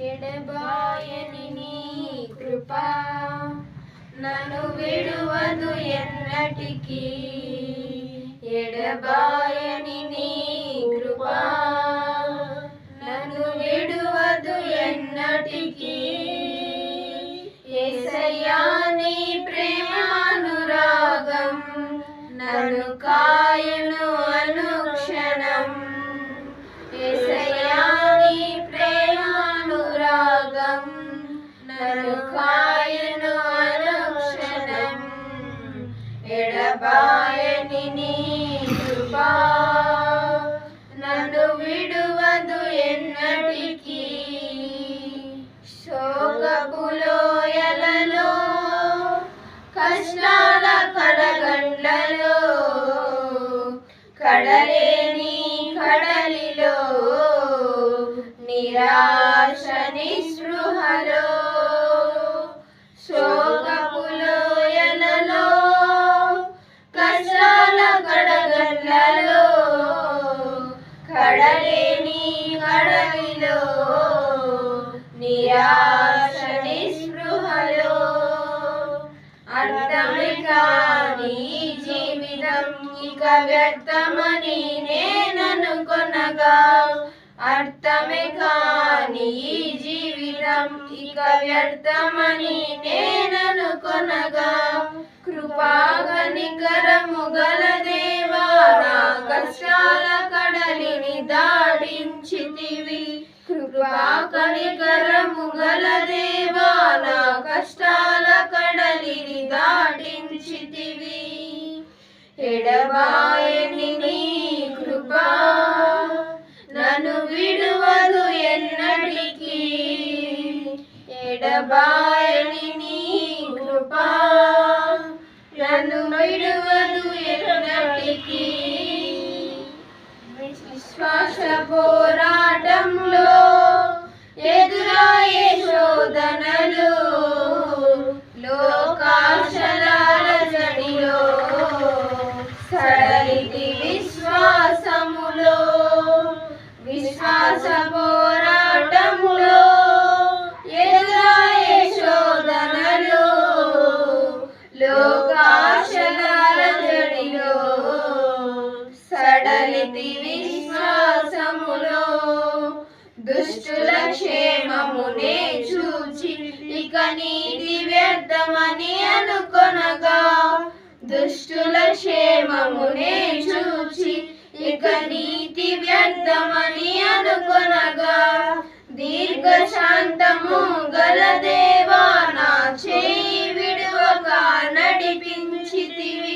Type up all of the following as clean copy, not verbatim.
ఎడబాయని నీ కృపా నన్ను విడువదు ఎన్నటికీ. ఎడబాయని నీ కృపా నన్ను విడువదు ఎన్నటికీ. యేసయ్యా నీ ప్రేమానురాగం నన్ను కాయును అనుక్షణం. యేసయ్యా నీ ప్రేమానురాగం నన్ను కాయును అనుక్షణం. ఎడబాయని నీ కృపా నన్ను విడువదు ఎన్నటికీ. శోకపు లోయలలో కష్టాల కడగండ్లలో కడలేని కడలిలో నిరాశ నిస్పృహలో శోకపు లోయలలో కష్టాల కడగండ్లలో కడలేని కడలిలో నిరాశ నిస్పృహలో అర్థమే కాని జీవితం ఇక వ్యర్థమని నేననుకొనగా. అర్థమే కాని జీవితం ఇక వ్యర్థమని నేననుకొనగా. కృపా కనికరము గల దేవా నా కష్టాల కడలిని దాటించితివి. కృపా కనికరము గల దేవా నా కష్టాల కడలిని దాటించితివి. ఎడబాయని నీ కృపా నన్ను విడువదు ఎన్నటికీ. ఎడబాయని నీ కృపా నన్ను విడువదు ఎన్నటికీ. విశ్వాస పోరాటంలో ఎదురాయే శోధనలు లోకాశల జడిలో సడలితి విశ్వాసములో. విశ్వాస పోరాటంలో ఎదురాయే శోధనలు లోకాశల జడిలో సడలితి విశ్వాసములో. దుష్టుల క్షేమమునే చూచి ఇక నీతి వ్యర్థమని అనుకొనగా. దుష్టుల క్షేమమునే చూచి ఇక నీతి వ్యర్థమని అనుకొనగా. దీర్ఘశాంతము గల దేవా నా చేయి విడువక నడిపించితివి.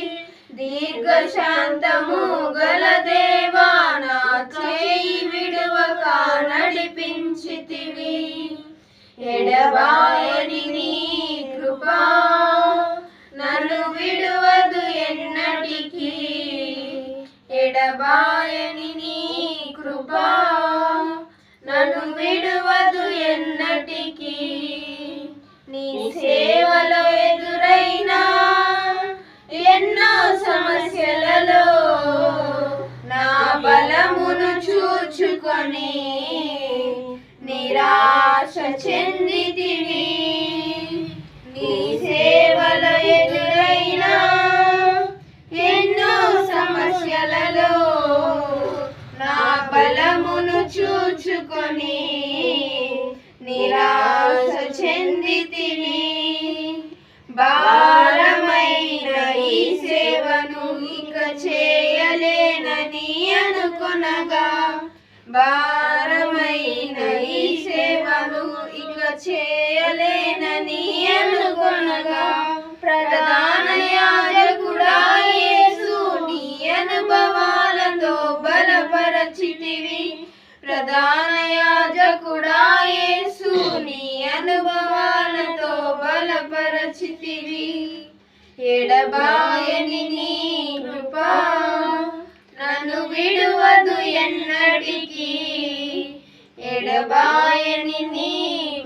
దీర్ఘశాంతము గల దేవా నా చేయి విడువక నడిపించితివి. ఎడబాయని నీ కృపా నన్ను విడువదు ఎన్నటికీ. ఎడబాయని నీ కృపా నన్ను విడువదు ఎన్నటికీ. నీ సేవలో ఎదురైన ఎన్నో సమస్యలలో నా బలమును చూచుకొని నిరాశ చెందితివి. నీ సేవలో ఎదురైన ఎన్నో సమస్యలలో నా బలమును చూచుకొని నిరాశ చెందితివి. భారమైన ఈ సేవను ఇక చేయలేనని అనుకొనగా. భారమైన ఈ సేవను ఇక చేయలేనని అనుకొనగా. ప్రధాన యాజకుడా యేసు నీ అనుభవాలతో బలపరచితివి. ప్రధాన యాజకుడా యేసు నీ అనుభవాలతో బలపరచితివి. ఎడబాయని నీ కృపా నన్ను విడువదు ఎన్నటికీ. ఎడబాయని నీ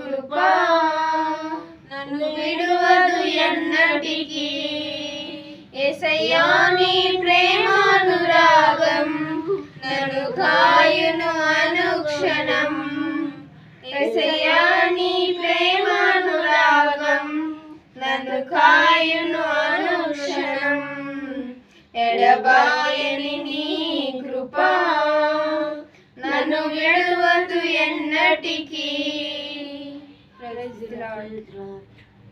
కృపా నన్ను విడువదు ఎన్నటికీ. యేసయ్యా నీ ప్రేమానురాగం నన్ను కాయును అనుక్షణం. యేసయ్యా నీ ప్రేమానురాగం నన్ను కాయును అనుక్షణం. ఎడబాయని నీ కృప నన్ను విడువదు ఎన్నటికీ.